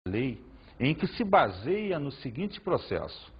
lei em que se baseia no seguinte processo: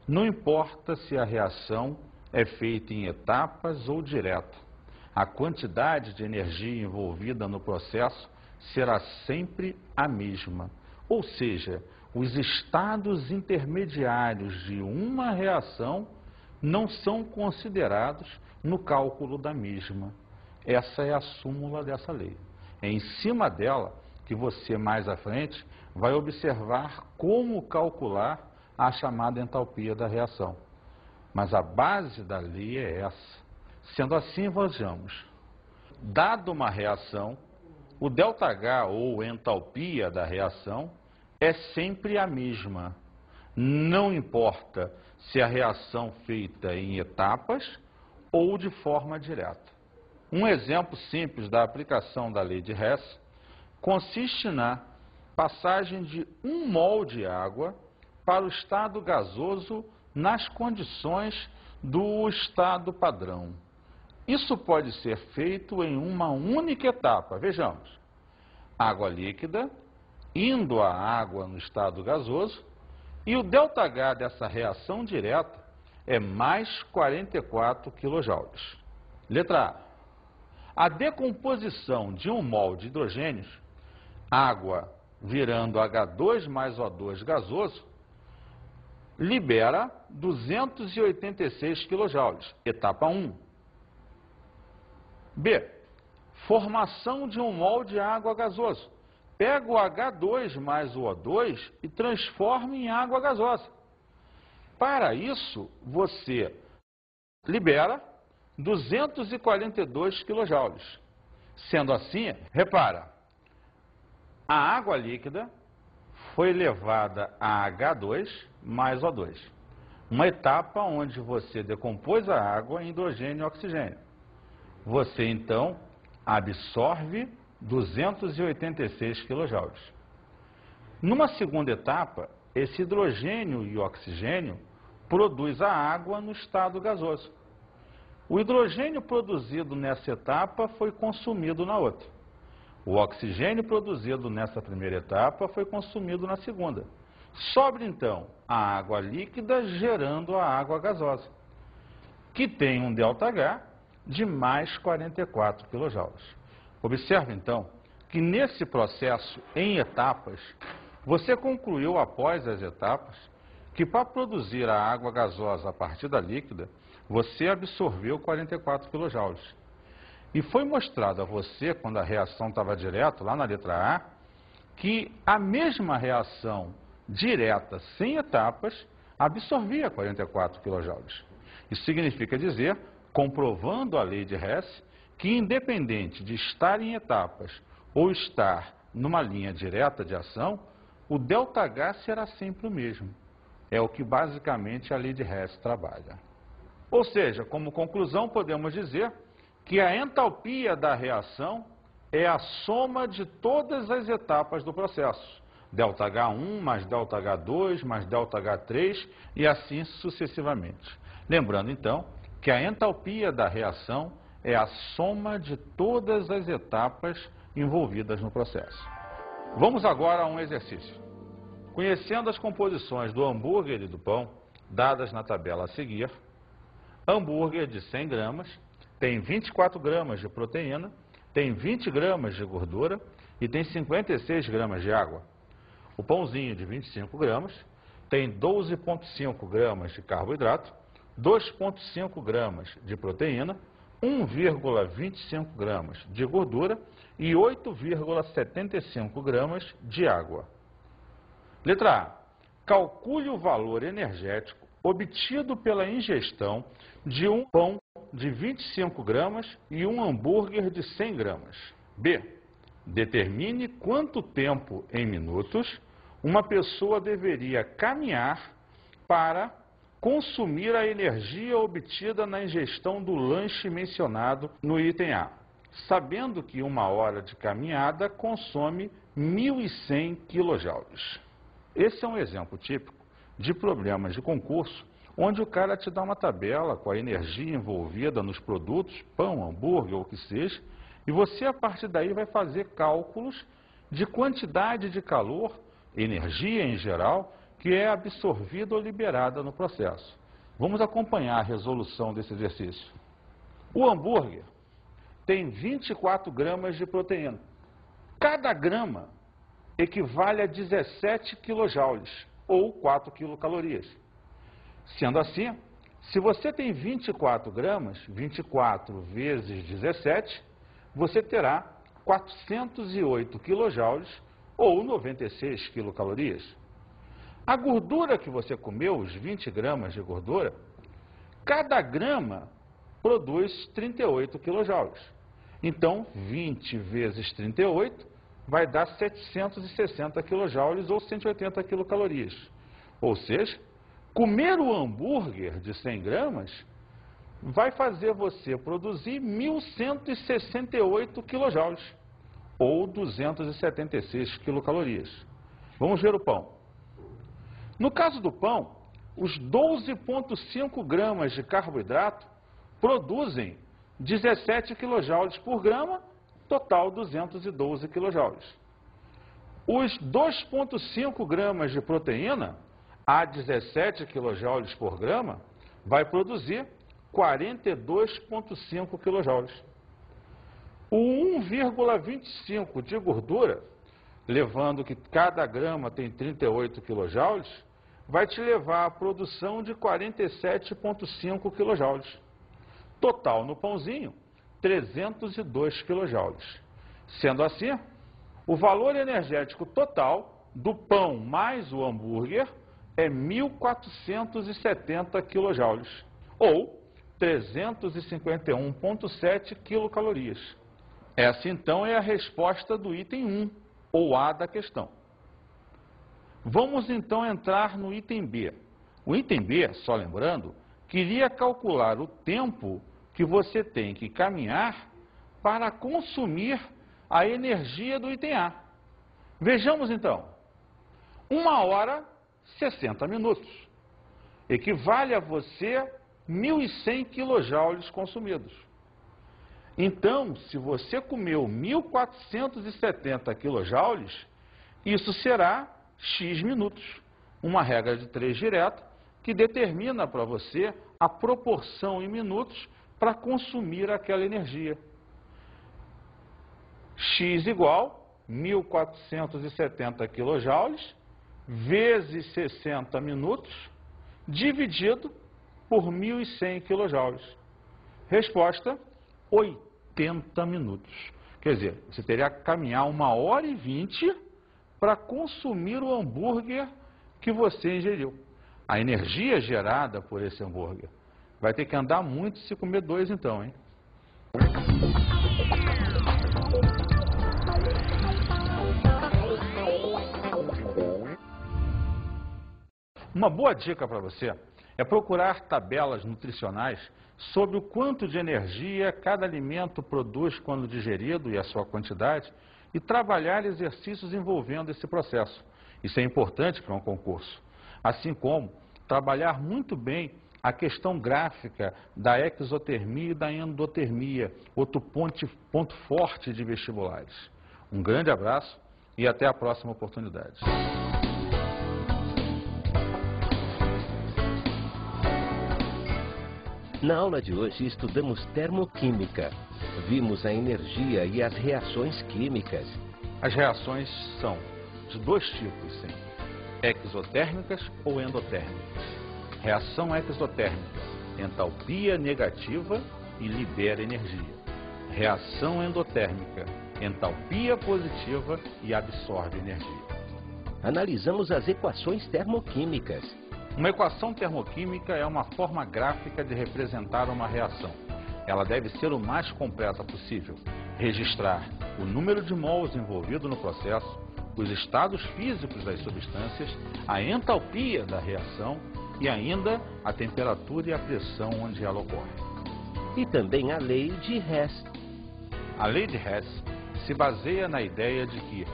não importa se a reação é feita em etapas ou direta, a quantidade de energia envolvida no processo será sempre a mesma. Ou seja, os estados intermediários de uma reação não são considerados no cálculo da mesma. Essa é a súmula dessa lei. É em cima dela que você, mais à frente, vai observar como calcular a chamada entalpia da reação. Mas a base da lei é essa. Sendo assim, vejamos. Dada uma reação, o ΔH, ou entalpia da reação, é sempre a mesma. Não importa se a reação feita em etapas ou de forma direta. Um exemplo simples da aplicação da lei de Hess consiste na passagem de 1 mol de água para o estado gasoso nas condições do estado padrão. Isso pode ser feito em uma única etapa. Vejamos: água líquida indo a água no estado gasoso, e o ΔH dessa reação direta é mais 44 kJ. Letra A. A decomposição de 1 mol de hidrogênios, água virando H2 mais O2 gasoso, libera 286 kJ, etapa 1. B. Formação de 1 mol de água gasoso. Pega o H2 mais o O2 e transforma em água gasosa. Para isso, você libera 242 kJ. Sendo assim, repara, a água líquida foi levada a H2 mais O2. Uma etapa onde você decompôs a água em hidrogênio e oxigênio. Você, então, absorve 286 kJ. Numa segunda etapa, esse hidrogênio e oxigênio produz a água no estado gasoso. O hidrogênio produzido nessa etapa foi consumido na outra. O oxigênio produzido nessa primeira etapa foi consumido na segunda. Sobra, então, a água líquida gerando a água gasosa, que tem um ΔH de mais 44 kJ. Observe, então, que nesse processo em etapas, você concluiu após as etapas que para produzir a água gasosa a partir da líquida, você absorveu 44 kJ. E foi mostrado a você, quando a reação estava direta, lá na letra A, que a mesma reação direta, sem etapas, absorvia 44 kJ. Isso significa dizer, comprovando a lei de Hess, que independente de estar em etapas ou estar numa linha direta de ação, o ΔH será sempre o mesmo. É o que basicamente a lei de Hess trabalha. Ou seja, como conclusão, podemos dizer que a entalpia da reação é a soma de todas as etapas do processo. ΔH1 mais ΔH2 mais ΔH3 e assim sucessivamente. Lembrando, então, que a entalpia da reação é a soma de todas as etapas envolvidas no processo. Vamos agora a um exercício. Conhecendo as composições do hambúrguer e do pão, dadas na tabela a seguir, hambúrguer de 100 gramas tem 24 gramas de proteína, tem 20 gramas de gordura e tem 56 gramas de água. O pãozinho de 25 gramas tem 12,5 gramas de carboidrato, 2,5 gramas de proteína, 1,25 gramas de gordura e 8,75 gramas de água. Letra A. Calcule o valor energético obtido pela ingestão de um pão de 25 gramas e um hambúrguer de 100 gramas. B. Determine quanto tempo em minutos uma pessoa deveria caminhar para consumir a energia obtida na ingestão do lanche mencionado no item A, sabendo que 1 hora de caminhada consome 1.100 kJ. Esse é um exemplo típico de problemas de concurso, onde o cara te dá uma tabela com a energia envolvida nos produtos, pão, hambúrguer ou o que seja, e você a partir daí vai fazer cálculos de quantidade de calor energia em geral, que é absorvida ou liberada no processo. Vamos acompanhar a resolução desse exercício. O hambúrguer tem 24 gramas de proteína. Cada grama equivale a 17 quilojoules, ou 4 quilocalorias. Sendo assim, se você tem 24 gramas, 24 vezes 17, você terá 408 quilojoules, ou 96 quilocalorias. A gordura que você comeu, os 20 gramas de gordura, cada grama produz 38 quilojoules. Então, 20 vezes 38 vai dar 760 quilojoules ou 180 quilocalorias. Ou seja, comer o hambúrguer de 100 gramas vai fazer você produzir 1.168 quilojoules ou 276 quilocalorias. Vamos ver o pão. No caso do pão, os 12,5 gramas de carboidrato produzem 17 quilojoules por grama, total 212 quilojoules. Os 2,5 gramas de proteína, a 17 quilojoules por grama, vai produzir 42,5 quilojoules. O 1,25 de gordura, levando que cada grama tem 38 quilojoules, vai te levar à produção de 47,5 quilojoules. Total no pãozinho, 302 quilojoules. Sendo assim, o valor energético total do pão mais o hambúrguer é 1.470 quilojoules, ou 351,7 quilocalorias. Essa, então, é a resposta do item 1, ou A da questão. Vamos, então, entrar no item B. O item B, só lembrando, queria calcular o tempo que você tem que caminhar para consumir a energia do item A. Vejamos, então. 1 hora, 60 minutos. Equivale a você 1.100 quilojoules consumidos. Então, se você comeu 1.470 quilojoules, isso será X minutos. Uma regra de 3 direta que determina para você a proporção em minutos para consumir aquela energia. X igual 1.470 quilojoules vezes 60 minutos dividido por 1.100 quilojoules. Resposta, 80 minutos. Quer dizer, você teria que caminhar 1 hora e 20 para consumir o hambúrguer que você ingeriu. A energia gerada por esse hambúrguer. Vai ter que andar muito se comer 2 então, hein? Uma boa dica para você é procurar tabelas nutricionais sobre o quanto de energia cada alimento produz quando digerido e a sua quantidade e trabalhar exercícios envolvendo esse processo. Isso é importante para um concurso. Assim como trabalhar muito bem a questão gráfica da exotermia e da endotermia, outro ponto forte de vestibulares. Um grande abraço e até a próxima oportunidade. Na aula de hoje estudamos termoquímica. Vimos a energia e as reações químicas. As reações são de 2 tipos, sim. Exotérmicas ou endotérmicas. Reação exotérmica, entalpia negativa e libera energia. Reação endotérmica, entalpia positiva e absorve energia. Analisamos as equações termoquímicas. Uma equação termoquímica é uma forma gráfica de representar uma reação. Ela deve ser o mais completa possível, registrar o número de mols envolvido no processo, os estados físicos das substâncias, a entalpia da reação e ainda a temperatura e a pressão onde ela ocorre. E também a lei de Hess. A lei de Hess se baseia na ideia de que,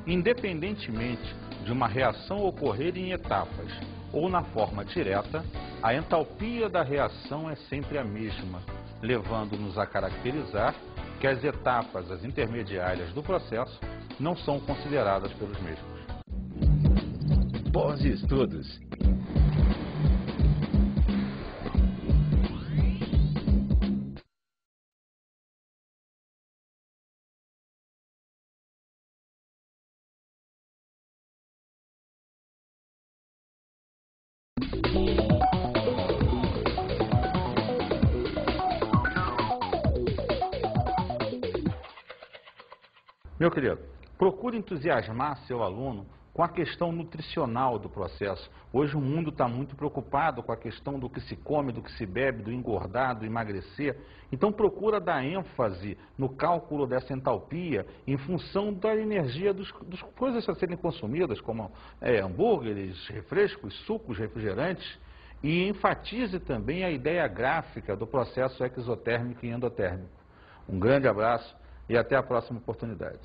independentemente de uma reação ocorrer em etapas ou na forma direta, a entalpia da reação é sempre a mesma, levando-nos a caracterizar que as etapas, as intermediárias do processo, não são consideradas pelos mesmos. Bons estudos! Meu querido, procure entusiasmar seu aluno com a questão nutricional do processo. Hoje o mundo está muito preocupado com a questão do que se come, do que se bebe, do engordar, do emagrecer. Então procura dar ênfase no cálculo dessa entalpia em função da energia das coisas a serem consumidas, como hambúrgueres, refrescos, sucos, refrigerantes. E enfatize também a ideia gráfica do processo exotérmico e endotérmico. Um grande abraço e até a próxima oportunidade.